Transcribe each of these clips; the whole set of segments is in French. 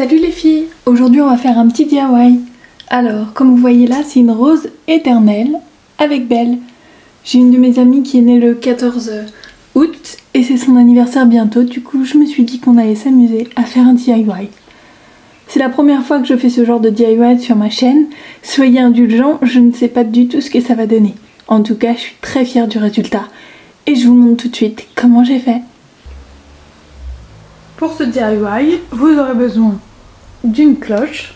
Salut les filles, aujourd'hui on va faire un petit DIY. Alors, comme vous voyez là, c'est une rose éternelle avec Belle. J'ai une de mes amies qui est née le 14 août et c'est son anniversaire bientôt, du coup je me suis dit qu'on allait s'amuser à faire un DIY. C'est la première fois que je fais ce genre de DIY sur ma chaîne, soyez indulgents, je ne sais pas du tout ce que ça va donner. En tout cas, je suis très fière du résultat et je vous montre tout de suite comment j'ai fait. Pour ce DIY, vous aurez besoin d'une cloche.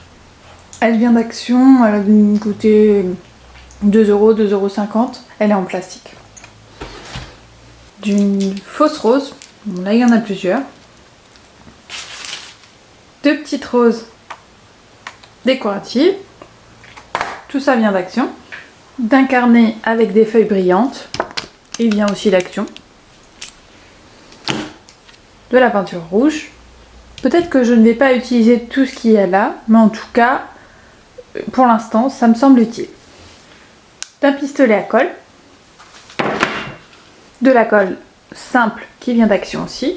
Elle vient d'Action, elle a dû coûter 2 €, 2,50 €. Elle est en plastique. D'une fausse rose, bon là il y en a plusieurs. 2 petites roses décoratives. Tout ça vient d'Action. D'un carnet avec des feuilles brillantes. Il vient aussi d'Action. De la peinture rouge. Peut-être que je ne vais pas utiliser tout ce qu'il y a là, mais en tout cas, pour l'instant, ça me semble utile. D'un pistolet à colle. De la colle simple qui vient d'Action aussi.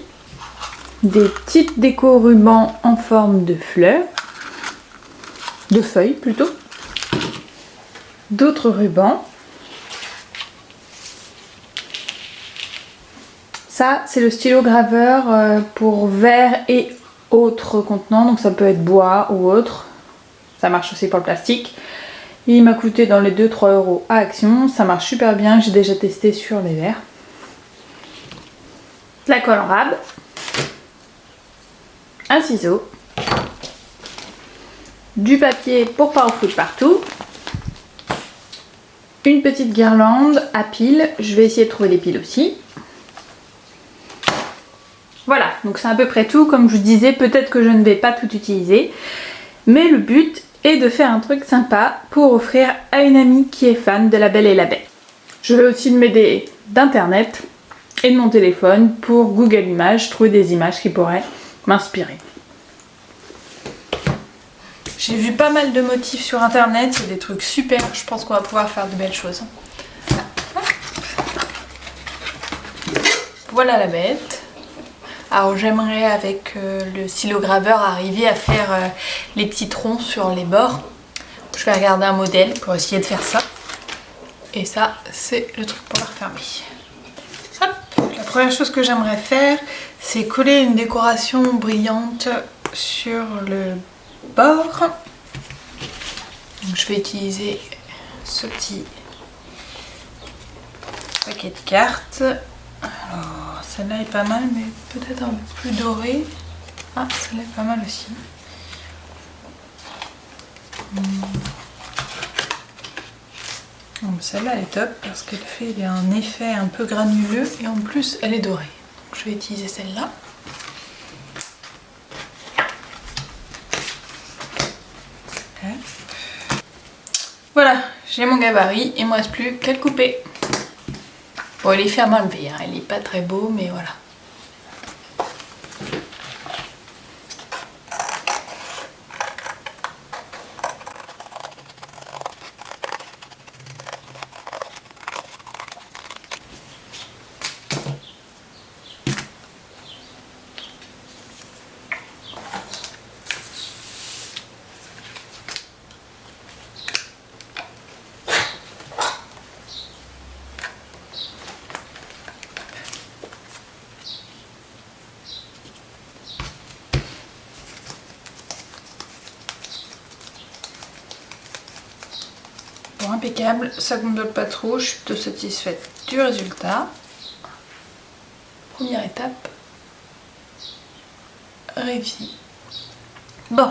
Des petites déco rubans en forme de fleurs. De feuilles plutôt. D'autres rubans. Ça, c'est le stylo graveur pour verre et autres contenants. Donc ça peut être bois ou autre. Ça marche aussi pour le plastique. Il m'a coûté dans les 2-3 € à Action. Ça marche super bien. J'ai déjà testé sur les verres. De la colle en rab. Un ciseau. Du papier pour pas en foutre partout. Une petite guirlande à piles. Je vais essayer de trouver les piles aussi. Voilà, donc c'est à peu près tout. Comme je vous disais, peut-être que je ne vais pas tout utiliser. Mais le but est de faire un truc sympa pour offrir à une amie qui est fan de La Belle et la Bête. Je vais aussi m'aider d'internet et de mon téléphone pour Google Images, trouver des images qui pourraient m'inspirer. J'ai vu pas mal de motifs sur internet, c'est des trucs super, je pense qu'on va pouvoir faire de belles choses. Voilà la bête. Alors j'aimerais avec le stylo graveur arriver à faire les petits troncs sur les bords. Je vais regarder un modèle pour essayer de faire ça. Et ça, c'est le truc pour la refermer. Hop. La première chose que j'aimerais faire, c'est coller une décoration brillante sur le bord. Donc, je vais utiliser ce petit paquet de cartes. Alors, celle-là est pas mal, mais peut-être un peu plus dorée. Ah, celle-là est pas mal aussi. Celle-là elle est top parce qu'elle fait un effet un peu granuleux et en plus elle est dorée. Donc, je vais utiliser celle-là. Voilà, j'ai mon gabarit, il ne me reste plus qu'à le couper. Bon, il est ferme à enlever, hein. Il n'est pas très beau, mais voilà. Bon, impeccable, ça ne me donne pas trop, je suis plutôt satisfaite du résultat. Première étape réussie. Bon,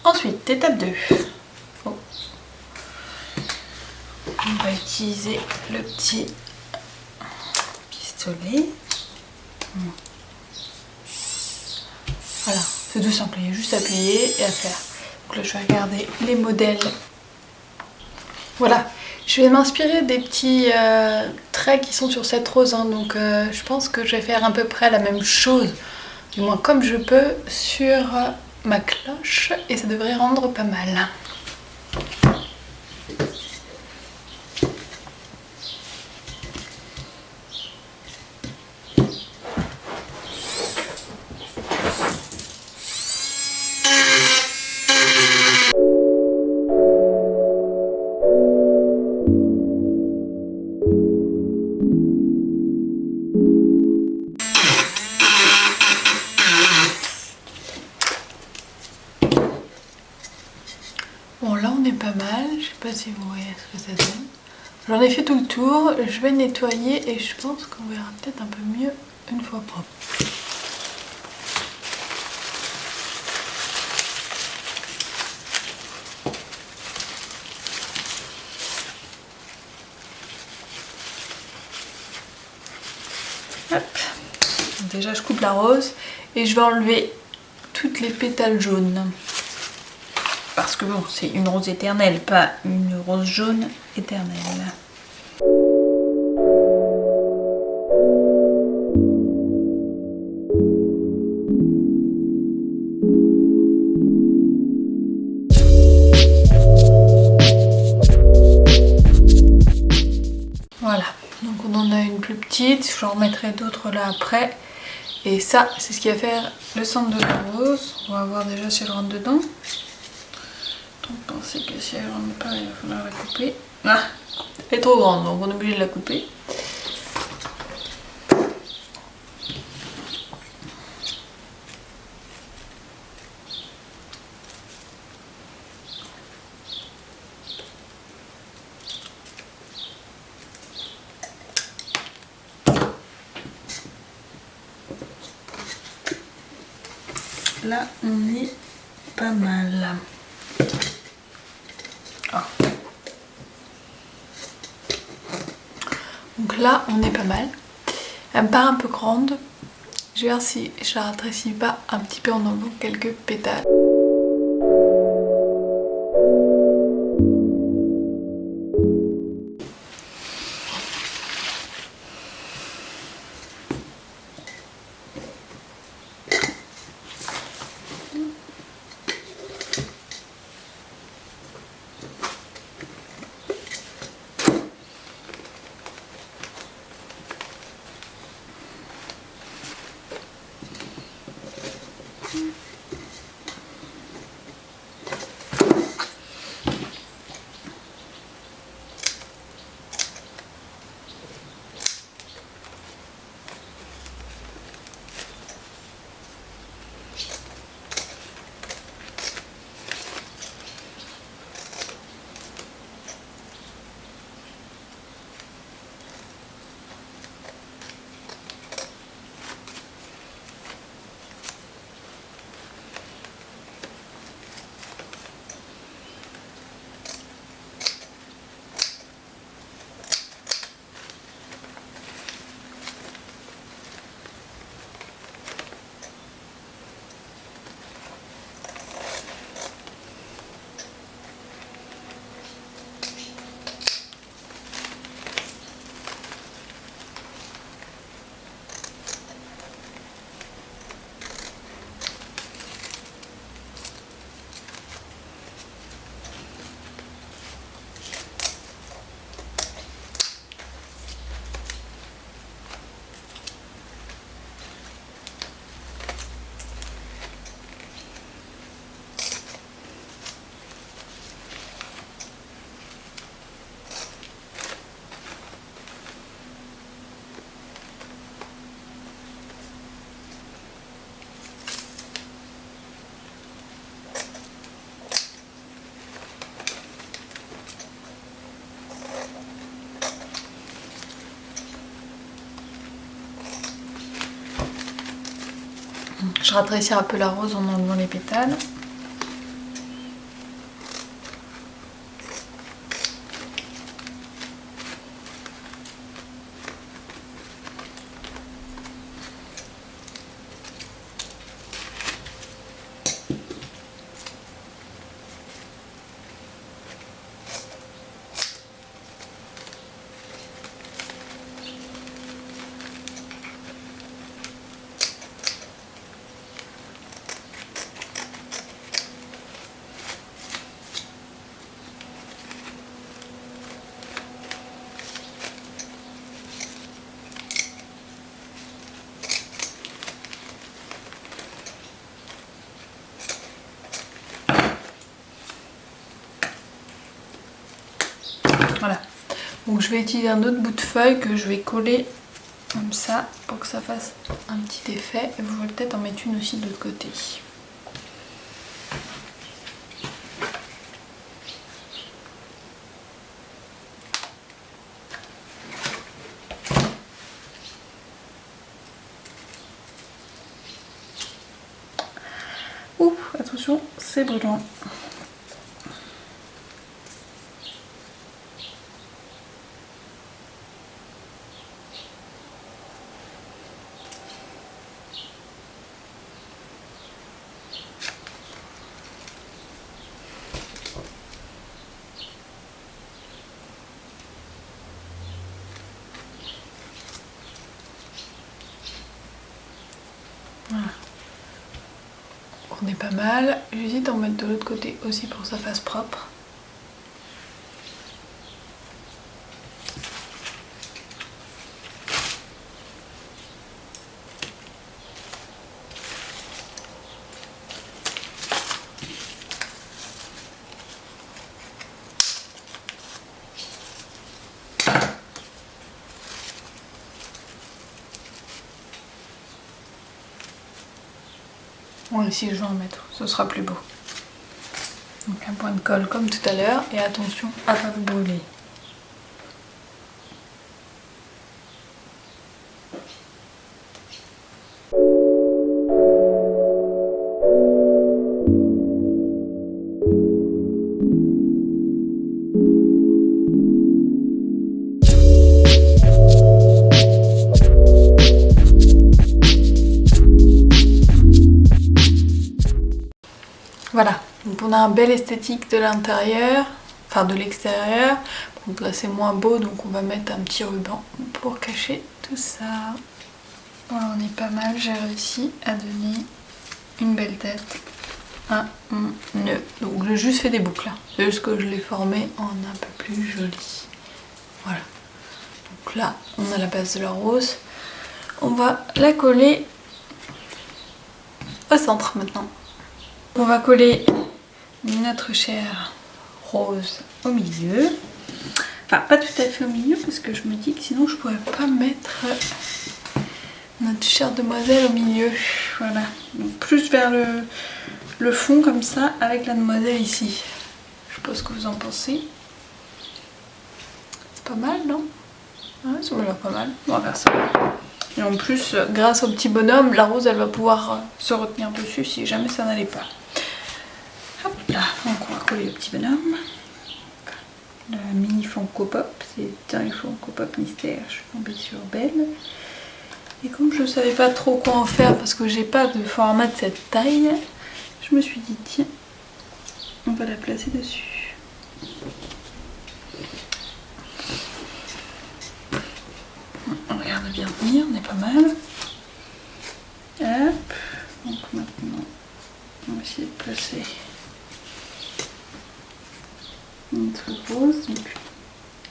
ensuite, étape 2. Oh. On va utiliser le petit pistolet. Voilà, c'est tout simple, il y a juste à plier et à faire. Donc là, je vais regarder les modèles. Voilà, je vais m'inspirer des petits traits qui sont sur cette rose, hein, donc je pense que je vais faire à peu près la même chose, du moins comme je peux, sur ma cloche et ça devrait rendre pas mal. pas si vous voyez ce que ça donne. J'en ai fait tout le tour, je vais nettoyer et je pense qu'on verra peut-être un peu mieux une fois propre. Hop. Déjà je coupe la rose et je vais enlever toutes les pétales jaunes. Parce que bon, c'est une rose éternelle, pas une rose jaune éternelle. Voilà, donc on en a une plus petite, j'en remettrai d'autres là après. Et ça, c'est ce qui va faire le centre de la rose. On va voir déjà si elle rentre dedans. Donc pensez que si elle rentre pas, il va falloir la couper. Ah, elle est trop grande, donc on est obligé de la couper. Là, on est pas mal. Ah. Donc là, on est pas mal. Elle me paraît un peu grande. Je vais voir si je la rétrécis pas un petit peu en enlevant quelques pétales. Je rétrécis un peu la rose en enlevant les pétales. Voilà. Donc je vais utiliser un autre bout de feuille que je vais coller comme ça pour que ça fasse un petit effet. Et vous pouvez peut-être en mettre une aussi de l'autre côté. attention, c'est brûlant. Voilà. On est pas mal. J'hésite à en mettre de l'autre côté aussi pour que ça fasse propre. Bon, ici je vais en mettre, ce sera plus beau. Donc un point de colle comme tout à l'heure et attention à ne pas vous brûler. Voilà, donc on a un bel esthétique de l'intérieur, enfin de l'extérieur. Donc là c'est moins beau, donc on va mettre un petit ruban pour cacher tout ça. Voilà, on est pas mal, j'ai réussi à donner une belle tête à mon nœud. Donc j'ai juste fait des boucles, c'est juste que je l'ai formé en un peu plus joli. Voilà, donc là on a la base de la rose. On va la coller au centre maintenant. On va coller notre chair rose au milieu. Enfin, pas tout à fait au milieu parce que je me dis que sinon je pourrais pas mettre notre chère demoiselle au milieu. Voilà. Donc plus vers le fond comme ça avec la demoiselle ici. Je sais pas ce que vous en pensez. C'est pas mal, non? Ouais, ça m'a l'air pas mal. On va faire ça. Et en plus, grâce au petit bonhomme, la rose elle va pouvoir se retenir dessus si jamais ça n'allait pas. Hop là, donc on va coller le petit bonhomme. Le mini Funko Pop, c'est un Funko Pop mystère. Je suis tombée sur Belle. Et comme je ne savais pas trop quoi en faire parce que j'ai pas de format de cette taille, je me suis dit tiens, on va la placer dessus. On regarde bien venir, on est pas mal. Hop, donc maintenant on va essayer de placer notre rose, donc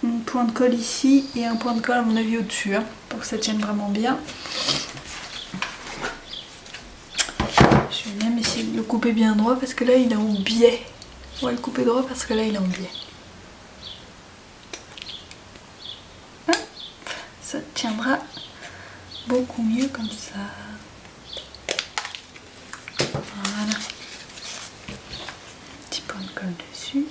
un point de colle ici et un point de colle à mon avis au-dessus, hein, pour que ça tienne vraiment bien. Je vais même essayer de le couper bien droit parce que là il est en biais. On va le couper droit parce que là il est en biais. Hop, ça tiendra beaucoup mieux comme ça. Voilà. Petit point de colle dessus.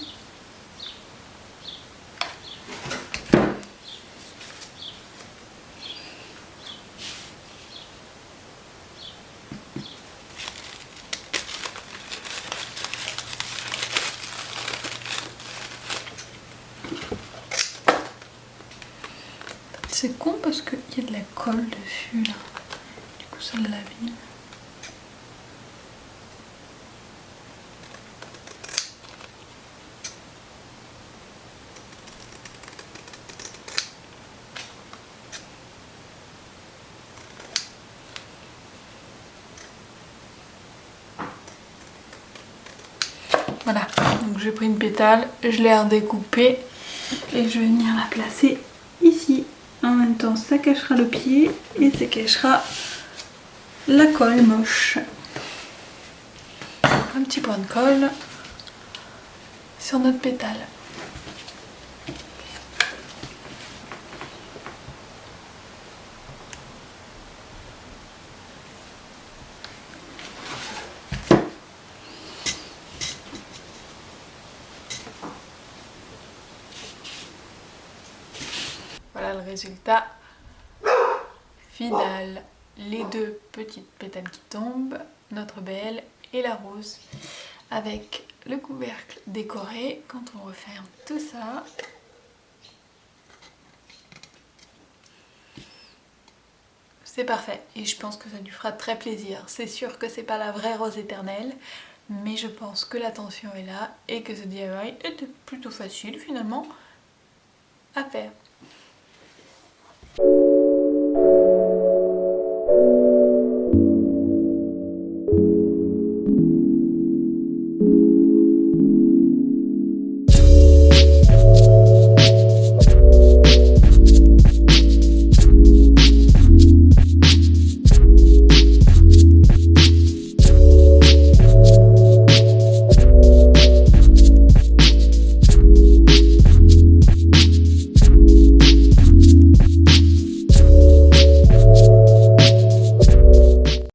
C'est con parce qu'il y a de la colle dessus là. Du coup ça l'abîme. Voilà, donc j'ai pris une pétale, je l'ai redécoupée et je vais venir la placer ici. En même temps, ça cachera le pied et ça cachera la colle moche. Un petit point de colle sur notre pétale. Voilà le résultat final. Les deux petites pétales qui tombent, notre belle et la rose. avec le couvercle décoré quand on referme tout ça. C'est parfait et je pense que ça lui fera très plaisir. C'est sûr que c'est pas la vraie rose éternelle, mais je pense que l'attention est là et que ce DIY était plutôt facile finalement à faire.